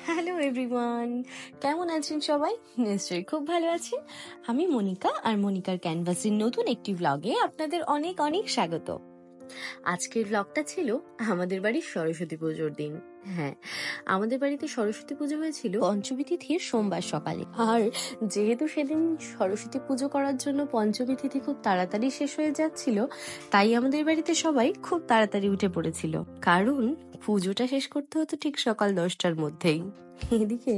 Hello everyone, কেমন আছেন সবাই? নিশ্চয়ই খুব ভালো আছেন। আমি মনিকা, আর মনিকার ক্যানভাসের নতুন একটি ব্লগে আপনাদের অনেক অনেক স্বাগত। আজকের ব্লগটা ছিল আমাদের বাড়ির সরস্বতী পুজোর দিন। হ্যাঁ, আমাদের বাড়িতে সরস্বতী পুজো হয়েছিল পঞ্চমী তিথির সোমবার সকালে। আর যেহেতু সেদিন সরস্বতী পুজো করার জন্য পঞ্চমী তিথি খুব তাড়াতাড়ি শেষ হয়ে যাচ্ছিল, তাই আমাদের বাড়িতে সবাই খুব তাড়াতাড়ি উঠে পড়েছিল, কারণ পুজোটা শেষ করতে হতো ঠিক সকাল 10টার মধ্যেই। এদিকে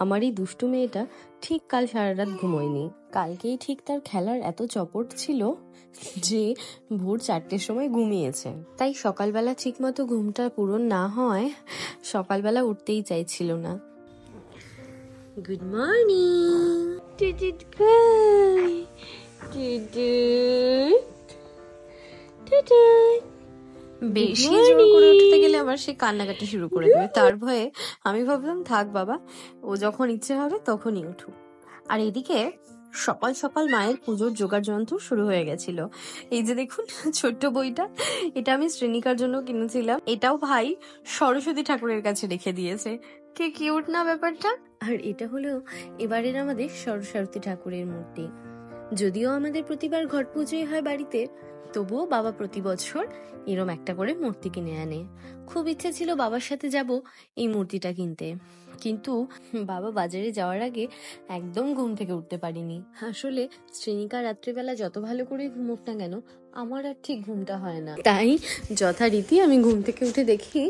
আমার এই দুষ্টু মেয়েটা ঠিক কাল সারা রাত ঘুমোয়নি। কালকেই ঠিক তার খেলার এত চপট ছিল যে ভোর 4টের সময় ঘুমিয়েছে। তাই সকালবেলা ঠিক মতো ঘুমটা পূরণ না হয় সকালবেলা উঠতেই চাইছিল না। Good morning. বেশি জোর করে উঠতে গেলে আবার সে কান্নাকাটি শুরু করে দেবে। তার ভয়ে আমি ভাবলাম থাক বাবা, ও যখন ইচ্ছে হবে তখনই উঠুক। আর এদিকে সকাল সকাল মায়ের পুজোর জোগাড় যন্ত্র শুরু হয়ে গেছিল। এই যে দেখুন ছোট্ট বইটা, এটা আমি শ্রেণিকার জন্য কিনেছিলাম। এটাও ভাই সরস্বতী ঠাকুরের কাছে রেখে দিয়েছে। কি কিউট না ব্যাপারটা। আর এটা হলো এবারের আমাদের সরস্বতী ঠাকুরের মূর্তি। যদিও আমাদের প্রতিবার ঘট পুজোই হয় বাড়িতে, তবুও বাবা প্রতি বছর এরম একটা করে মূর্তি কিনে আনে। খুব ইচ্ছে ছিল বাবার সাথে যাব এই মূর্তিটা কিনতে, কিন্তু বাবা বাজারে যাওয়ার আগে একদম ঘুম থেকে উঠতে পারিনি। আসলে শ্রেণিকা রাত্রিবেলা যত ভালো করে ঘুমোক না কেন, আমার আর ঠিক ঘুমটা হয় না। তাই যথারীতি আমি ঘুম থেকে উঠে দেখি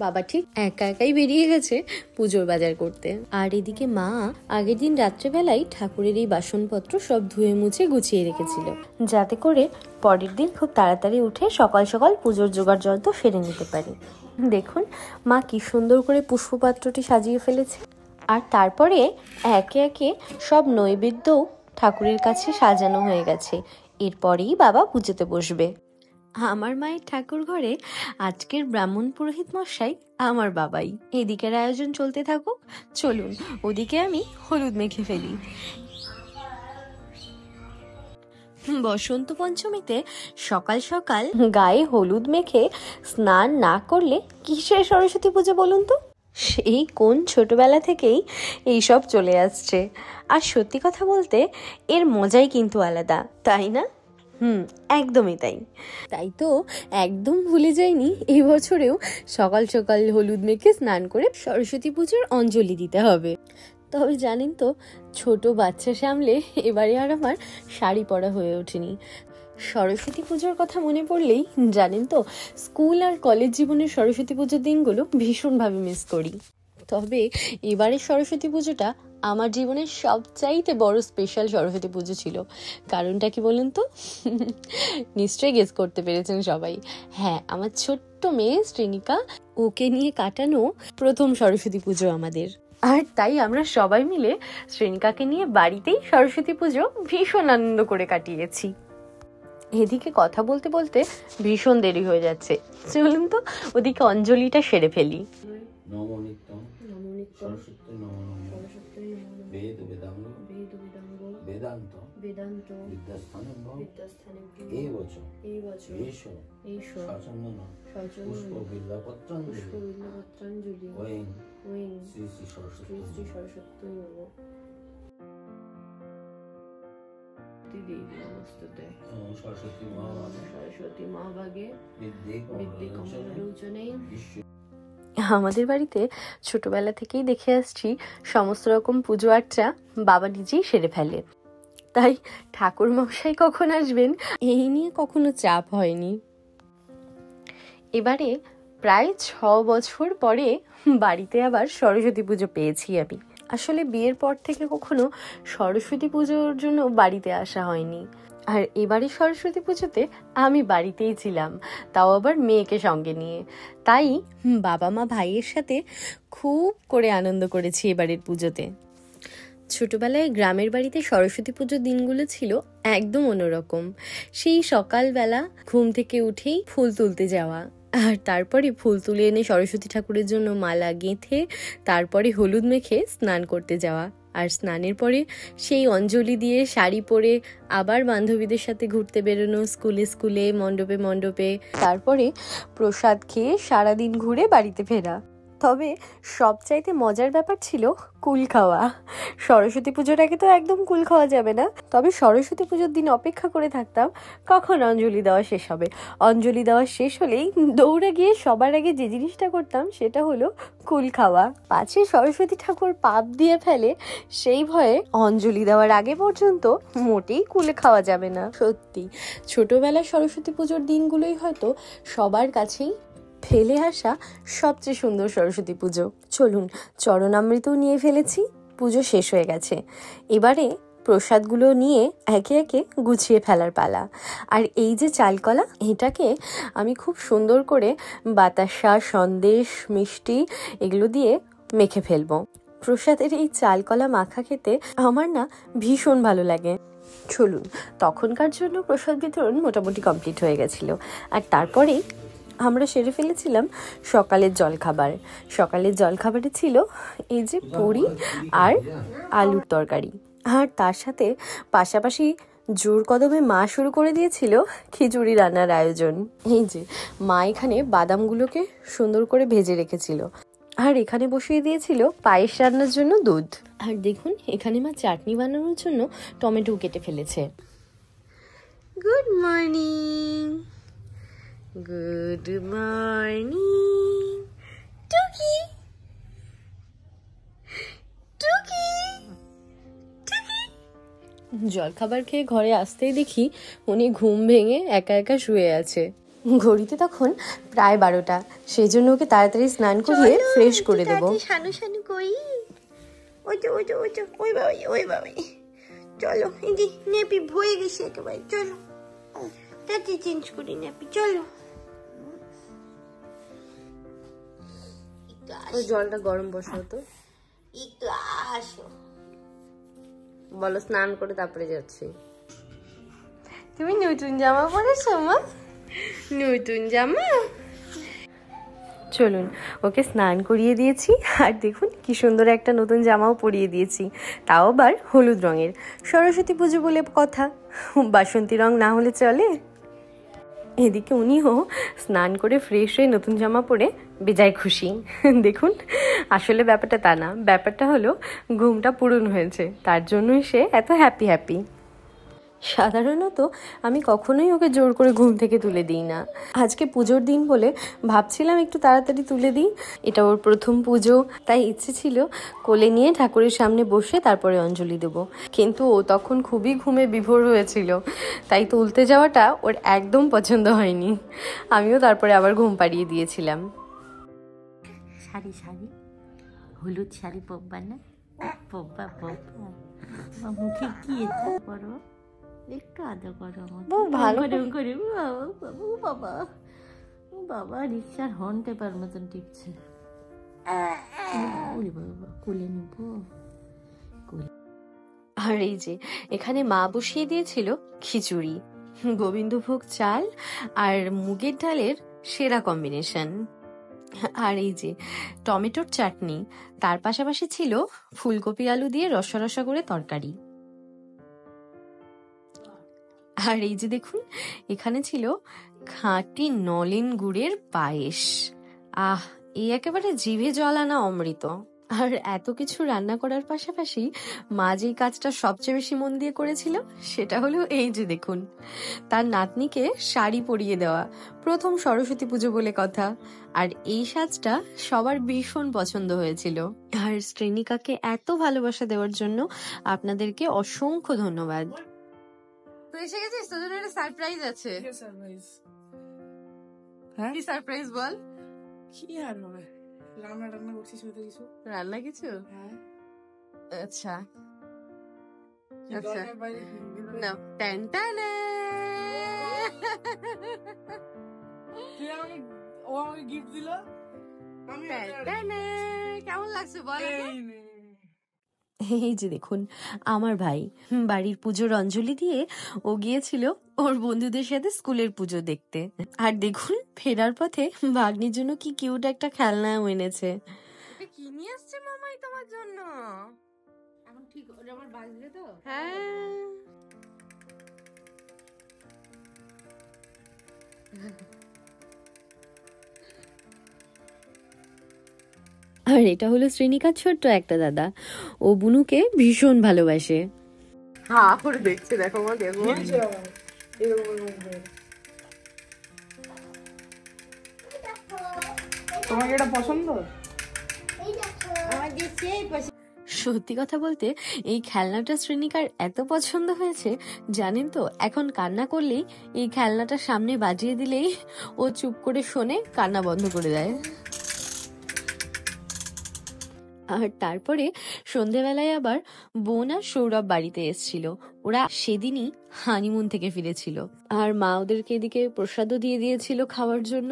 বাবা ঠিক একা একাই বেরিয়ে গেছে পুজোর বাজার করতে। আর এদিকে মা আগের দিন রাত্রেবেলায় ঠাকুরের এই বাসনপত্র সব ধুয়ে মুছে গুছিয়ে রেখেছিল, যাতে করে পরের দিন খুব তাড়াতাড়ি উঠে সকাল সকাল পুজোর জোগাড় যন্ত্র সেরে নিতে পারি। দেখুন মা কি সুন্দর করে পুষ্পপাত্রটি সাজিয়ে ফেলেছে। আর তারপরে একে একে সব নৈবেদ্যও ঠাকুরের কাছে সাজানো হয়ে গেছে। এরপরেই বাবা পুজোতে বসবে। আমার মায়ের ঠাকুর ঘরে আজকের ব্রাহ্মণ পুরোহিত মশাই আমার বাবাই। এদিকের আয়োজন চলতে থাকুক, চলুন ওদিকে আমি হলুদ মেখে ফেলি। বসন্ত পঞ্চমীতে সকাল সকাল গায়ে হলুদ মেখে স্নান না করলে কিসের সরস্বতী পুজো বলুন তো? সেই কোন ছোটবেলা থেকেই এইসব চলে আসছে। আর সত্যি কথা বলতে এর মজাই কিন্তু আলাদা, তাই না? একদমই তাই। তাই তো একদম ভুলে যাইনি এই বছরেও সকাল সকাল হলুদ মেখে স্নান করে সরস্বতী পুজোর অঞ্জলি দিতে হবে। তবে জানেন তো, ছোট বাচ্চা সামলে এবারে আর আমার শাড়ি পরা হয়ে ওঠেনি। সরস্বতী পুজোর কথা মনে পড়লেই জানেন তো, স্কুল আর কলেজ জীবনের সরস্বতী পুজোর দিনগুলো ভীষণভাবে মিস করি। তবে এবারের সরস্বতী পুজোটা আমার জীবনের সবচাইতে বড় স্পেশাল সরস্বতী পুজো ছিল। কারণটা কি বলুন তো? নিশ্চয়ই গেস করতে পেরেছেন সবাই। হ্যাঁ, আমার ছোট্ট মেয়ে শ্রেণিকা, ওকে নিয়ে কাটানো প্রথম সরস্বতী পুজো আমাদের। আর তাই আমরা সবাই মিলে শ্রেণিকাকে নিয়ে বাড়িতেই সরস্বতী পুজো ভীষণ আনন্দ করে কাটিয়েছি। এদিকে কথা বলতে বলতে ভীষণ দেরি হয়ে যাচ্ছে, চলুন তো ওদিকে অঞ্জলিটা সেরে ফেলি। আমাদের বাড়িতে ছোটবেলা থেকেই দেখে আসছি সমস্ত রকম পুজো আর্চা বাবা নিজেই সেরে ফেলে, তাই ঠাকুর মশাই কখন আসবেন এই নিয়ে কখনো চাপ হয়নি। এবারে প্রায় 6 বছর পরে বাড়িতে আবার সরস্বতী পুজো পেয়েছি আমি। আসলে বিয়ের পর থেকে কখনো সরস্বতী পুজোর জন্য বাড়িতে আসা হয়নি। আর এবারে সরস্বতী পুজোতে আমি বাড়িতেই ছিলাম, তাও আবার মেয়েকে সঙ্গে নিয়ে। তাই বাবা মা ভাইয়ের সাথে খুব করে আনন্দ করেছি এবারের পুজোতে। ছোটবেলায় গ্রামের বাড়িতে সরস্বতী পুজোর দিনগুলো ছিল একদম অন্যরকম। সেই সকালবেলা ঘুম থেকে উঠেই ফুল তুলতে যাওয়া, আর তারপরে ফুল তুলে এনে সরস্বতী ঠাকুরের জন্য মালা গেঁথে তারপরে হলুদ মেখে স্নান করতে যাওয়া, আর স্নানের পরে সেই অঞ্জলি দিয়ে শাড়ি পরে আবার বান্ধবীদের সাথে ঘুরতে বেরোনো, স্কুলে স্কুলে, মণ্ডপে মণ্ডপে, তারপরে প্রসাদ খেয়ে সারাদিন ঘুরে বাড়িতে ফেরা। তবে সবচাইতে মজার ব্যাপার ছিল কুল খাওয়া। সরস্বতী পুজোর আগে তো একদম কুল খাওয়া যাবে না, তবে সরস্বতী পুজোর দিন অপেক্ষা করে থাকতাম কখন অঞ্জলি দেওয়া শেষ হবে। অঞ্জলি দেওয়া শেষ হলেই দৌড়ে গিয়ে সবার আগে যে জিনিসটা করতাম সেটা হলো কুল খাওয়া। পাছে সরস্বতী ঠাকুর পাপ দিয়ে ফেলে সেই ভয়ে অঞ্জলি দেওয়ার আগে পর্যন্ত মোটেই কুল খাওয়া যাবে না। সত্যি ছোটবেলায় সরস্বতী পুজোর দিনগুলোই হয়তো সবার কাছেই ফেলে আসা সবচেয়ে সুন্দর সরস্বতী পুজো। চলুন, চরণামৃতও নিয়ে ফেলেছি, পুজো শেষ হয়ে গেছে। এবারে প্রসাদগুলো নিয়ে একে একে গুছিয়ে ফেলার পালা। আর এই যে চালকলা, এটাকে আমি খুব সুন্দর করে বাতাসা, সন্দেশ, মিষ্টি এগুলো দিয়ে মেখে ফেলবো। প্রসাদের এই চালকলা মাখা খেতে আমার না ভীষণ ভালো লাগে। চলুন, তখনকার জন্য প্রসাদ বিতরণ মোটামুটি কমপ্লিট হয়ে গেছিল। আর তারপরেই আমরা সেরে ফেলেছিলাম সকালের জলখাবার। সকালের জলখাবারে ছিল এই যে পুরি আর আলুর তরকারি, আর তার সাথে পাশাপাশি জোর কদমে মা শুরু করে দিয়েছিল খিচুড়ি রান্নার আয়োজন। এই যে মা এখানে বাদামগুলোকে সুন্দর করে ভেজে রেখেছিল, আর এখানে বসিয়ে দিয়েছিল পায়েস রান্নার জন্য দুধ। আর দেখুন এখানে মা চাটনি বানানোর জন্য টমেটো কেটে ফেলেছে। গুড মর্নিং, গুড মর্নিং টুকি, টুকি, টুকি। জলখাবার খেয়ে ঘরে আসতেই দেখি উনি ঘুম ভেঙে একা একা শুয়ে আছে। ঘড়িতে তখন প্রায় 12টা, সেই জন্য ওকে তাড়াতাড়ি স্নান করিয়ে ফ্রেশ করে দেবো। শানু শানু কই, ওই তো ওই তো ওই তো, ওই বাবাই ওই বাবাই। চলো, এই যে নেপি ভয়ে গেছে একেবারে, চলো তাড়াতাড়ি চেঞ্জ করি নেপি, চলো। ওই জলটা গরম বসাও তো, একটু আসো। বলো স্নান করে তারপরে যাচ্ছি। তুমি নতুন জামা পরেছো মা? নতুন জামা? চলুন, ওকে স্নান করিয়ে দিয়েছি, আর দেখুন কি সুন্দর একটা নতুন জামাও পরিয়ে দিয়েছি, তাও আবার হলুদ রঙের। সরস্বতী পুজো বলে কথা, বাসন্তী রং না হলে চলে। এদিকে উনিও স্নান করে ফ্রেশ হয়ে নতুন জামা পরে বেজায় খুশি। দেখুন আসলে ব্যাপারটা তা না, ব্যাপারটা হলো ঘুমটা পূরণ হয়েছে, তার জন্যই সে এত হ্যাপি হ্যাপি। সাধারণত আমি কখনোই ওকে জোর করে ঘুম থেকে তুলে দিই না। আজকে পুজোর দিন বলে ভাবছিলাম একটু তাড়াতাড়ি তুলে দিই, এটা ওর প্রথম পুজো, তাই ইচ্ছে ছিল কোলে নিয়ে ঠাকুরের সামনে বসে তারপরে অঞ্জলি দেব। কিন্তু ও তখন খুবই ঘুমে বিভোর হয়েছিল, তাই তুলতে যাওয়াটা ওর একদম পছন্দ হয়নি। আমিও তারপরে আবার ঘুম পাড়িয়ে দিয়েছিলাম। শাড়ি শাড়ি হলুদ শাড়ি পরবা না? পরবা পরবা, মুখে কি করো, একটু আদা করো ভালো করে। ও বাবা, ও বাবা, রিক্সার হর্ন টেপার মতন টিপছে। বাবা কোলে নেব। আর এই যে এখানে মা বসিয়ে দিয়েছিল খিচুড়ি, গোবিন্দভোগ চাল আর মুগের ডালের সেরা কম্বিনেশন। আর এই যে টমেটোর চাটনি, তার পাশাপাশি ছিল ফুলকপি আলু দিয়ে রসা রসা করে তরকারি। আর এই যে দেখুন এখানে ছিল খাঁটি নলেন গুড়ের পায়েস। আহ, এই একেবারে জিভে জল আনা অমৃত। আর এত কিছু রান্না করার পাশাপাশি মা যেই কাজটা সবচেয়ে বেশি মন দিয়ে করেছিল সেটা হলো এই যে দেখুন, তার নাতনিকে শাড়ি পরিয়ে দেওয়া, প্রথম সরস্বতী পুজো বলে কথা। আর এই সাজটা সবার ভীষণ পছন্দ হয়েছিল। আর শ্রেণিকাকে এত ভালোবাসা দেওয়ার জন্য আপনাদেরকে অসংখ্য ধন্যবাদ। তুই এসে গেছিস, তোর জন্য একটা সারপ্রাইজ আছে। কি সারপ্রাইজ বল? কি আর হবে, রান্না করছিস হয়তো কিছু। রান্না কিছু? হ্যাঁ। আচ্ছা আচ্ছা, নাও। টেন টানে, ও আমাকে গিফট দিল, কেমন লাগছে বল? এই যে দেখুন আমার ভাই বাড়ির পুজোর অঞ্জলি দিয়ে ও গিয়েছিল ওর বন্ধুদের সাথে স্কুলের পুজো দেখতে। আর দেখুন ফেরার পথে ভাগ্নির জন্য কি কিউট একটা খেলনাও এনেছে। এটা কি নিয়ে আসছে মামাই তোমার জন্য? এখন ঠিক আমার বাজবে তো? হ্যাঁ, আর এটা হলো শ্রেণিকার ছোট্ট একটা দাদা, ও বুনুকে ভীষণ ভালোবাসে। হা করে দেখছে, দেখো মা, দেখো তোমাকে এটা পছন্দ? সত্যি কথা বলতে এই খেলনাটা শ্রেণিকার এত পছন্দ হয়েছে, জানেন তো, এখন কান্না করলেই এই খেলনাটা সামনে বাজিয়ে দিলেই ও চুপ করে শোনে, কান্না বন্ধ করে দেয়। আর তারপরে সন্ধেবেলায় আবার বোন আর সৌরভ বাড়িতে এসেছিল। ওরা সেদিনই হানিমুন থেকে ফিরেছিল, আর মা ওদেরকে এদিকে প্রসাদও দিয়ে দিয়েছিল খাওয়ার জন্য।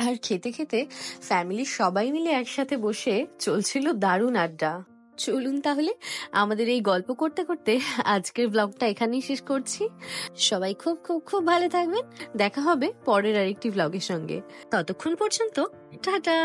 আর খেতে খেতে ফ্যামিলির সবাই মিলে একসাথে বসে চলছিল দারুণ আড্ডা। চলুন তাহলে আমাদের এই গল্প করতে করতে আজকের ব্লগটা এখানেই শেষ করছি। সবাই খুব খুব খুব ভালো থাকবেন। দেখা হবে পরের আরেকটি ব্লগের সঙ্গে। ততক্ষণ পর্যন্ত টাটা।